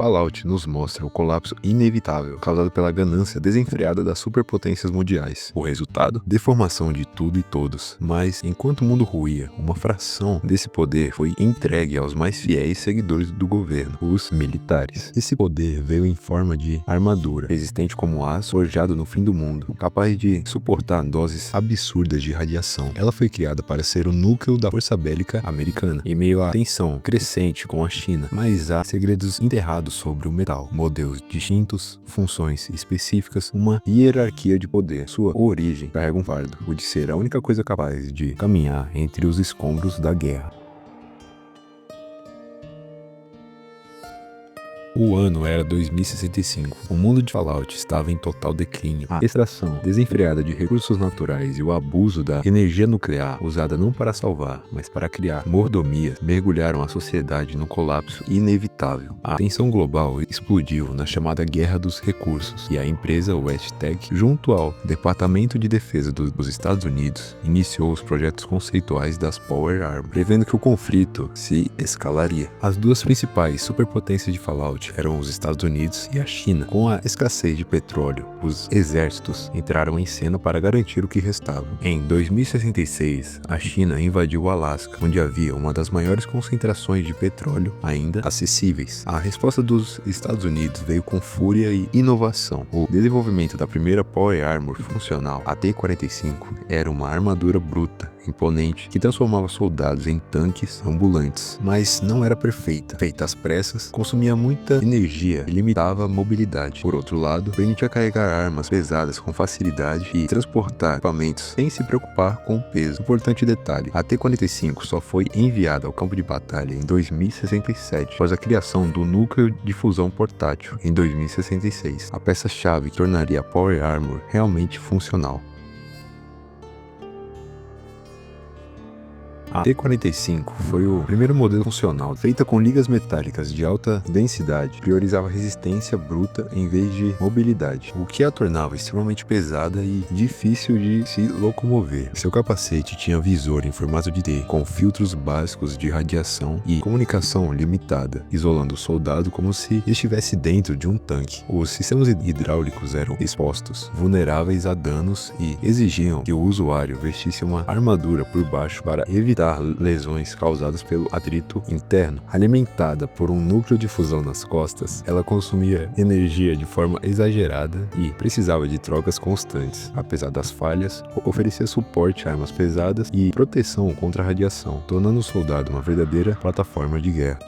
Fallout nos mostra o colapso inevitável causado pela ganância desenfreada das superpotências mundiais. O resultado? Deformação de tudo e todos. Mas, enquanto o mundo ruía, uma fração desse poder foi entregue aos mais fiéis seguidores do governo, os militares. Esse poder veio em forma de armadura, resistente como aço forjado no fim do mundo, capaz de suportar doses absurdas de radiação. Ela foi criada para ser o núcleo da força bélica americana, em meio à tensão crescente com a China, mas há segredos enterrados sobre o metal, modelos distintos, funções específicas, uma hierarquia de poder. Sua origem carrega um fardo, o de ser a única coisa capaz de caminhar entre os escombros da guerra. O ano era 2065. O mundo de Fallout estava em total declínio. A extração desenfreada de recursos naturais e o abuso da energia nuclear, usada não para salvar, mas para criar mordomias, mergulharam a sociedade no colapso inevitável. A tensão global explodiu na chamada Guerra dos Recursos, e a empresa WestTech, junto ao Departamento de Defesa dos Estados Unidos, iniciou os projetos conceituais das Power Armor, prevendo que o conflito se escalaria. As duas principais superpotências de Fallout eram os Estados Unidos e a China. Com a escassez de petróleo, os exércitos entraram em cena para garantir o que restava. Em 2066, a China invadiu o Alasca, onde havia uma das maiores concentrações de petróleo ainda acessíveis. A resposta dos Estados Unidos veio com fúria e inovação. O desenvolvimento da primeira Power Armor funcional, a T-45, era uma armadura bruta, imponente, que transformava soldados em tanques ambulantes, mas não era perfeita. Feita às pressas, consumia muita energia e limitava a mobilidade. Por outro lado, permitia carregar armas pesadas com facilidade e transportar equipamentos sem se preocupar com o peso. Importante detalhe, a T-45 só foi enviada ao campo de batalha em 2067, após a criação do núcleo de fusão portátil em 2066, a peça-chave que tornaria a Power Armor realmente funcional. A T-45 foi o primeiro modelo funcional, feita com ligas metálicas de alta densidade, priorizava resistência bruta em vez de mobilidade, o que a tornava extremamente pesada e difícil de se locomover. Seu capacete tinha visor em formato de T, com filtros básicos de radiação e comunicação limitada, isolando o soldado como se estivesse dentro de um tanque. Os sistemas hidráulicos eram expostos, vulneráveis a danos e exigiam que o usuário vestisse uma armadura por baixo para evitar lesões causadas pelo atrito interno. Alimentada por um núcleo de fusão nas costas, ela consumia energia de forma exagerada e precisava de trocas constantes. Apesar das falhas, oferecia suporte a armas pesadas e proteção contra a radiação, tornando o soldado uma verdadeira plataforma de guerra.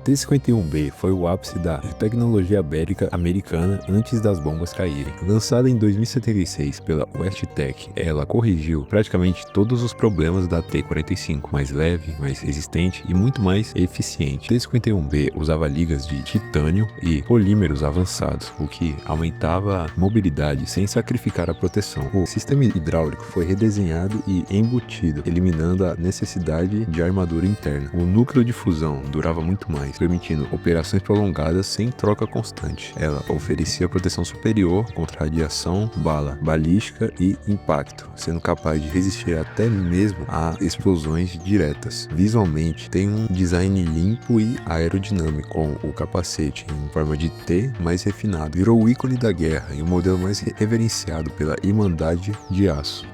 T-51B foi o ápice da tecnologia bélica americana antes das bombas caírem. Lançada em 2076 pela WestTech, ela corrigiu praticamente todos os problemas da T-45, mais leve, mais resistente e muito mais eficiente. T-51B usava ligas de titânio e polímeros avançados, o que aumentava a mobilidade sem sacrificar a proteção. O sistema hidráulico foi redesenhado e embutido, eliminando a necessidade de armadura interna. O núcleo de fusão durava muito mais, permitindo operações prolongadas sem troca constante. Ela oferecia proteção superior contra radiação, bala balística e impacto, sendo capaz de resistir até mesmo a explosões diretas. Visualmente, tem um design limpo e aerodinâmico, com o capacete em forma de T mais refinado. Virou o ícone da guerra e o modelo mais reverenciado pela Irmandade de Aço.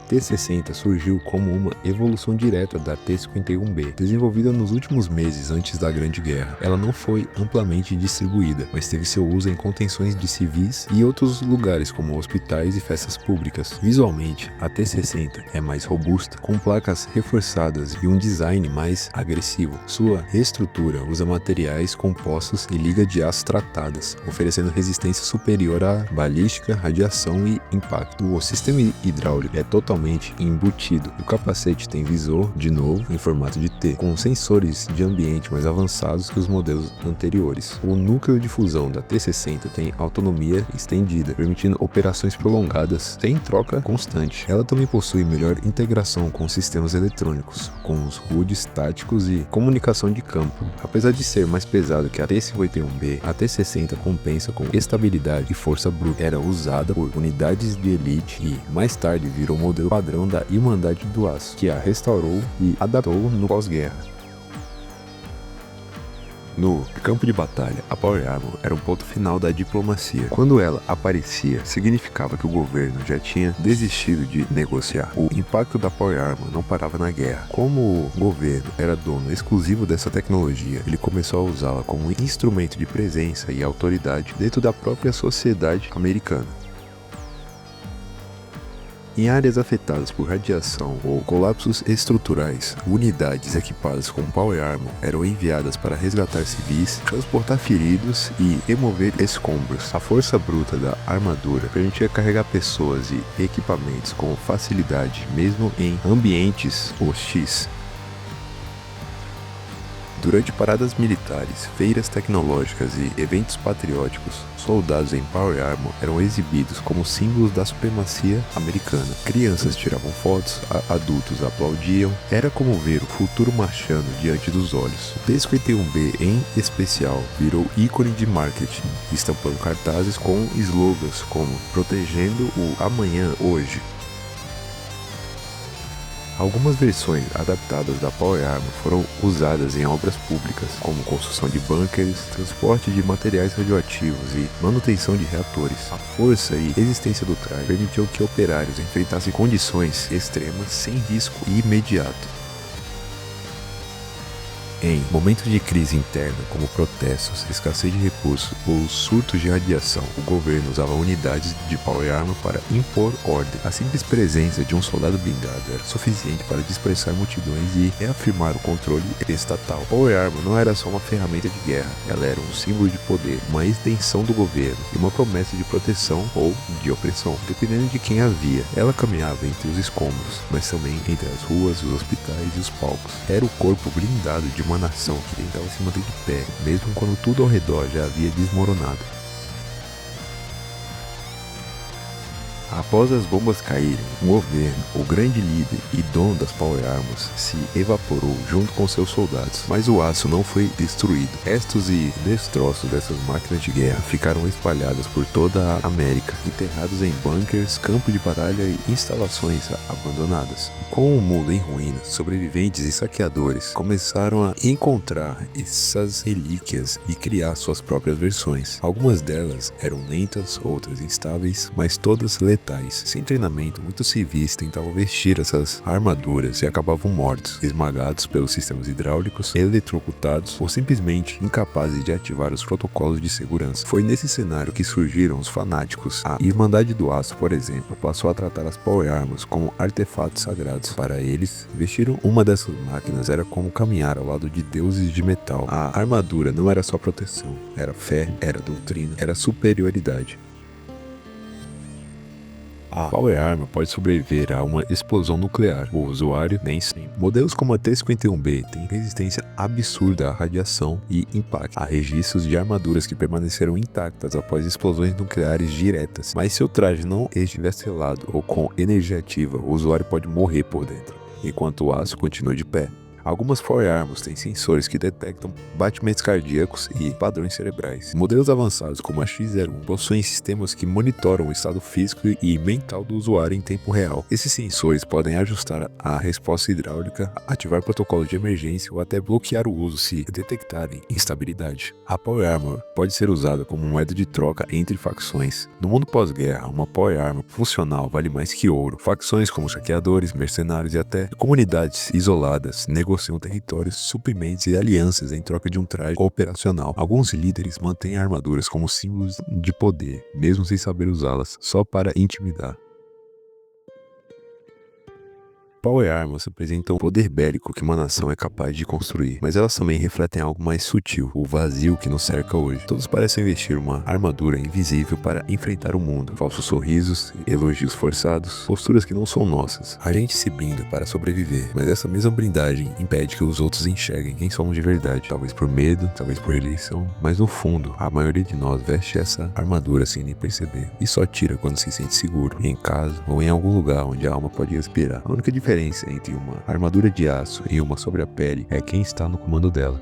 T-60 surgiu como uma evolução direta da T-51B, desenvolvida nos últimos meses antes da Grande Guerra. Ela não foi amplamente distribuída, mas teve seu uso em contenções de civis e outros lugares como hospitais e festas públicas. Visualmente, a T-60 é mais robusta, com placas reforçadas e um design mais agressivo. Sua estrutura usa materiais compostos e liga de aço tratadas, oferecendo resistência superior à balística, radiação e impacto. O sistema hidráulico é totalmente embutido. O capacete tem visor, de novo, em formato de T, com sensores de ambiente mais avançados que os modelos anteriores. O núcleo de fusão da T-60 tem autonomia estendida, permitindo operações prolongadas sem troca constante. Ela também possui melhor integração com sistemas eletrônicos, com os HUDs táticos e comunicação de campo. Apesar de ser mais pesado que a T-51B, a T-60 compensa com estabilidade e força bruta. Era usada por unidades de elite e, mais tarde, virou modelo pelo padrão da Irmandade do Aço, que a restaurou e adaptou no pós-guerra. No campo de batalha, a Power Armor era um ponto final da diplomacia. Quando ela aparecia, significava que o governo já tinha desistido de negociar. O impacto da Power Armor não parava na guerra. Como o governo era dono exclusivo dessa tecnologia, ele começou a usá-la como um instrumento de presença e autoridade dentro da própria sociedade americana. Em áreas afetadas por radiação ou colapsos estruturais, unidades equipadas com Power Armor eram enviadas para resgatar civis, transportar feridos e remover escombros. A força bruta da armadura permitia carregar pessoas e equipamentos com facilidade, mesmo em ambientes hostis. Durante paradas militares, feiras tecnológicas e eventos patrióticos, soldados em Power Armor eram exibidos como símbolos da supremacia americana. Crianças tiravam fotos, adultos aplaudiam. Era como ver o futuro marchando diante dos olhos. O T-51B, em especial, virou ícone de marketing, estampando cartazes com slogans como "Protegendo o amanhã hoje". Algumas versões adaptadas da Power Armor foram usadas em obras públicas, como construção de bunkers, transporte de materiais radioativos e manutenção de reatores. A força e resistência do traje permitiu que operários enfrentassem condições extremas sem risco imediato. Em momentos de crise interna, como protestos, escassez de recursos ou surtos de radiação, o governo usava unidades de Power Armor para impor ordem. A simples presença de um soldado blindado era suficiente para dispersar multidões e reafirmar o controle estatal. Power Armor não era só uma ferramenta de guerra, ela era um símbolo de poder, uma extensão do governo e uma promessa de proteção ou de opressão, dependendo de quem a via. Ela caminhava entre os escombros, mas também entre as ruas, os hospitais e os palcos. Era o corpo blindado de uma nação que tentava se manter de pé, mesmo quando tudo ao redor já havia desmoronado. Após as bombas caírem, o governo, o grande líder e dono das Power Armors, se evaporou junto com seus soldados, mas o aço não foi destruído. Restos e destroços dessas máquinas de guerra ficaram espalhadas por toda a América, enterrados em bunkers, campos de batalha e instalações abandonadas. Com o mundo em ruínas, sobreviventes e saqueadores começaram a encontrar essas relíquias e criar suas próprias versões. Algumas delas eram lentas, outras instáveis, mas todas letais. Sem treinamento, muitos civis tentavam vestir essas armaduras e acabavam mortos, esmagados pelos sistemas hidráulicos, eletrocutados ou simplesmente incapazes de ativar os protocolos de segurança. Foi nesse cenário que surgiram os fanáticos. A Irmandade do Aço, por exemplo, passou a tratar as Power Armors como artefatos sagrados. Para eles, vestir uma dessas máquinas era como caminhar ao lado de deuses de metal. A armadura não era só proteção, era fé, era doutrina, era superioridade. A Power Armor pode sobreviver a uma explosão nuclear, o usuário nem sempre. Modelos como a T-51B têm resistência absurda à radiação e impacto. Há registros de armaduras que permaneceram intactas após explosões nucleares diretas, mas se o traje não estiver selado ou com energia ativa, o usuário pode morrer por dentro, enquanto o aço continua de pé. Algumas Power Armors têm sensores que detectam batimentos cardíacos e padrões cerebrais. Modelos avançados como a X-01 possuem sistemas que monitoram o estado físico e mental do usuário em tempo real. Esses sensores podem ajustar a resposta hidráulica, ativar protocolos de emergência ou até bloquear o uso se detectarem instabilidade. A Power Armor pode ser usada como moeda de troca entre facções. No mundo pós-guerra, uma Power Armor funcional vale mais que ouro. Facções como saqueadores, mercenários e até comunidades isoladas negociam territórios, suprimentos e alianças em troca de um traje operacional. Alguns líderes mantêm armaduras como símbolos de poder, mesmo sem saber usá-las, só para intimidar. Power Armors representam o poder bélico que uma nação é capaz de construir, mas elas também refletem algo mais sutil, o vazio que nos cerca hoje. Todos parecem vestir uma armadura invisível para enfrentar o mundo. Falsos sorrisos, elogios forçados, posturas que não são nossas. A gente se blinda para sobreviver, mas essa mesma blindagem impede que os outros enxerguem quem somos de verdade. Talvez por medo, talvez por eleição, mas no fundo, a maioria de nós veste essa armadura sem nem perceber, e só tira quando se sente seguro, em casa ou em algum lugar onde a alma pode respirar. A única diferença entre uma armadura de aço e uma sobre a pele é quem está no comando dela.